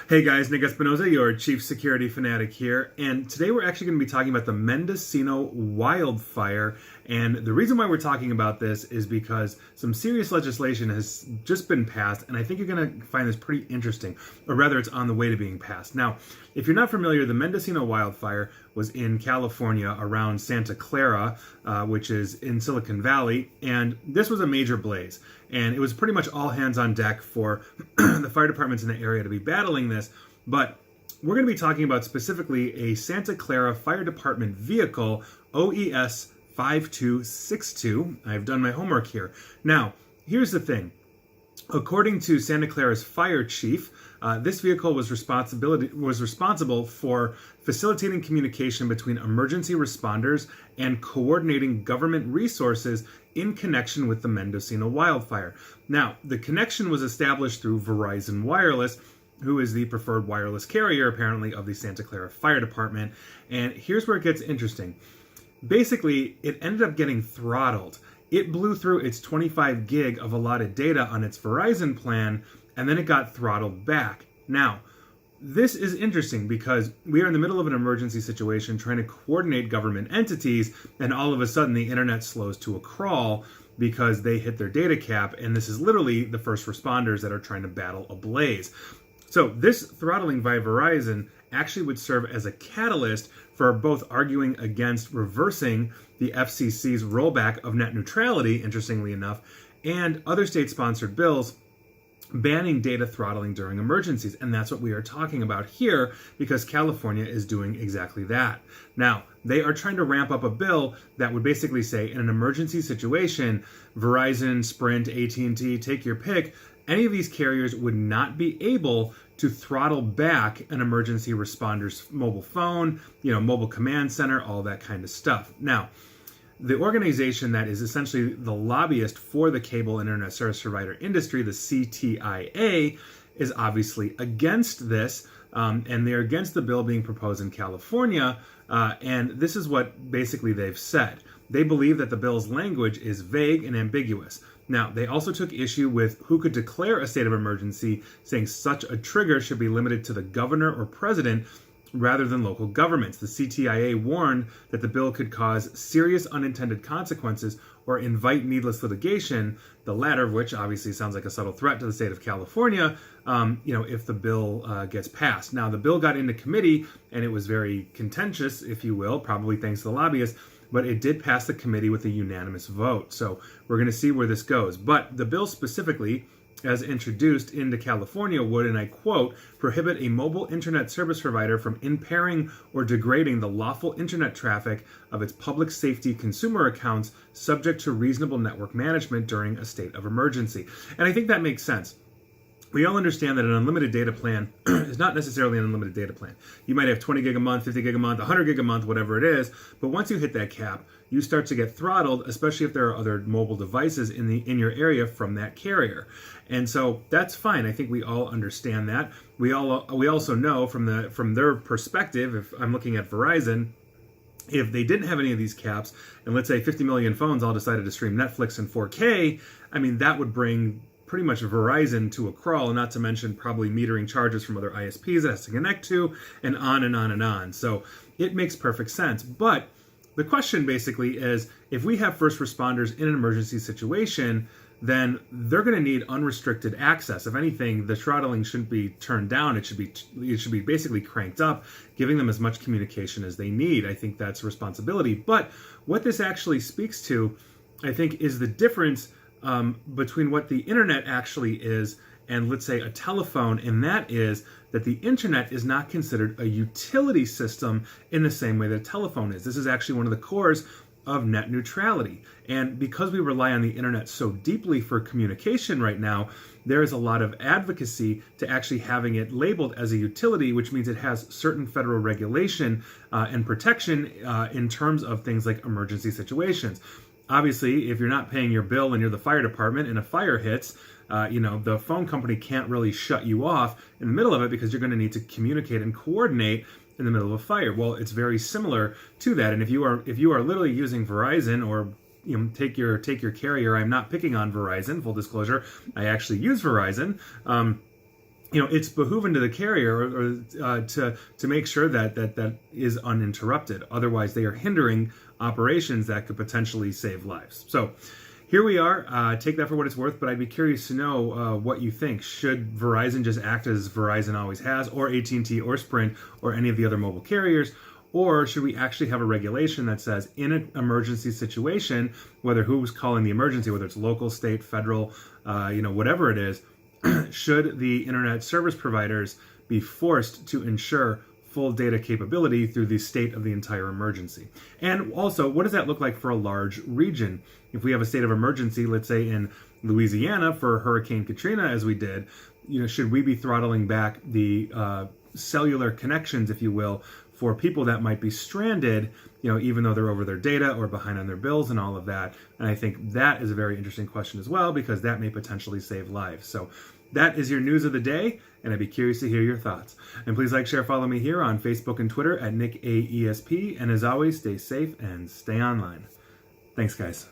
Hey guys, Nick Espinoza, your Chief Security Fanatic here, and today we're actually going to be talking about the Mendocino wildfire. And the reason why we're talking about this is because some serious legislation has just been passed, and I think you're going to find this pretty interesting, or rather it's on the way to being passed. Now, if you're not familiar, the Mendocino wildfire was in California around Santa Clara, which is in Silicon Valley, and this was a major blaze. And it was pretty much all hands on deck for the fire departments in the area to be battling this. But we're going to be talking about specifically a Santa Clara Fire Department vehicle, OES 5262. I've done my homework here. Now, here's the thing. According to Santa Clara's fire chief, this vehicle was responsible for facilitating communication between emergency responders and coordinating government resources in connection with the Mendocino wildfire. Now, the connection was established through Verizon Wireless, who is the preferred wireless carrier, apparently, of the Santa Clara Fire Department. And here's where it gets interesting. Basically, it ended up getting throttled. It blew through its 25 gig of allotted data on its Verizon plan, and then it got throttled back. Now, this is interesting because we are in the middle of an emergency situation trying to coordinate government entities, and all of a sudden the internet slows to a crawl because they hit their data cap, and this is literally the first responders that are trying to battle a blaze. So this throttling by Verizon actually would serve as a catalyst for both arguing against reversing the FCC's rollback of net neutrality, interestingly enough, and other state-sponsored bills banning data throttling during emergencies. And that's what we are talking about here, because California is doing exactly that. Now, they are trying to ramp up a bill that would basically say, in an emergency situation, Verizon, Sprint, AT&T, take your pick, any of these carriers would not be able to throttle back an emergency responder's mobile phone, mobile command center, all that kind of stuff. Now, the organization that is essentially the lobbyist for the cable internet service provider industry, the CTIA, is obviously against this, and they're against the bill being proposed in California, and this is what basically they've said. They believe that the bill's language is vague and ambiguous. Now, they also took issue with who could declare a state of emergency, saying such a trigger should be limited to the governor or president rather than local governments. The CTIA warned that the bill could cause serious unintended consequences or invite needless litigation, the latter of which obviously sounds like a subtle threat to the state of California, if the bill gets passed. Now, the bill got into committee, and it was very contentious, if you will, probably thanks to the lobbyists, but it did pass the committee with a unanimous vote. So we're going to see where this goes. But the bill specifically, as introduced into California, would, and I quote, prohibit a mobile internet service provider from impairing or degrading the lawful internet traffic of its public safety consumer accounts subject to reasonable network management during a state of emergency. And I think that makes sense. We all understand that an unlimited data plan is not necessarily an unlimited data plan. You might have 20 gig a month, 50 gig a month, 100 gig a month, whatever it is. But once you hit that cap, you start to get throttled, especially if there are other mobile devices in your area from that carrier. And so that's fine. I think we all understand that. We also know from their perspective, if I'm looking at Verizon, if they didn't have any of these caps, and let's say 50 million phones all decided to stream Netflix in 4K, that would bring pretty much Verizon to a crawl, not to mention probably metering charges from other ISPs it has to connect to, and on and on and on. So it makes perfect sense. But the question basically is, if we have first responders in an emergency situation, then they're going to need unrestricted access. If anything, the throttling shouldn't be turned down. It should be basically cranked up, giving them as much communication as they need. I think that's responsibility. But what this actually speaks to, I think, is the difference between what the internet actually is and, let's say, a telephone, and that is that the internet is not considered a utility system in the same way that a telephone is. This is actually one of the cores of net neutrality. And because we rely on the internet so deeply for communication right now, there is a lot of advocacy to actually having it labeled as a utility, which means it has certain federal regulation and protection in terms of things like emergency situations. Obviously, if you're not paying your bill and you're the fire department and a fire hits, the phone company can't really shut you off in the middle of it because you're going to need to communicate and coordinate in the middle of a fire. Well, it's very similar to that. And if you are literally using Verizon or take your carrier, I'm not picking on Verizon, full disclosure, I actually use Verizon. it's behooving to the carrier to make sure that is uninterrupted. Otherwise, they are hindering operations that could potentially save lives. So here we are. Take that for what it's worth, but I'd be curious to know what you think. Should Verizon just act as Verizon always has, or AT&T or Sprint or any of the other mobile carriers? Or should we actually have a regulation that says in an emergency situation, whether who's calling the emergency, whether it's local, state, federal, whatever it is, should the internet service providers be forced to ensure full data capability through the state of the entire emergency? And also, what does that look like for a large region? If we have a state of emergency, let's say in Louisiana for Hurricane Katrina, as we did, should we be throttling back the cellular connections, if you will, for people that might be stranded, even though they're over their data or behind on their bills and all of that? And I think that is a very interesting question as well, because that may potentially save lives. So that is your news of the day, and I'd be curious to hear your thoughts. And please like, share, follow me here on Facebook and Twitter at NickAESP. And as always, stay safe and stay online. Thanks, guys.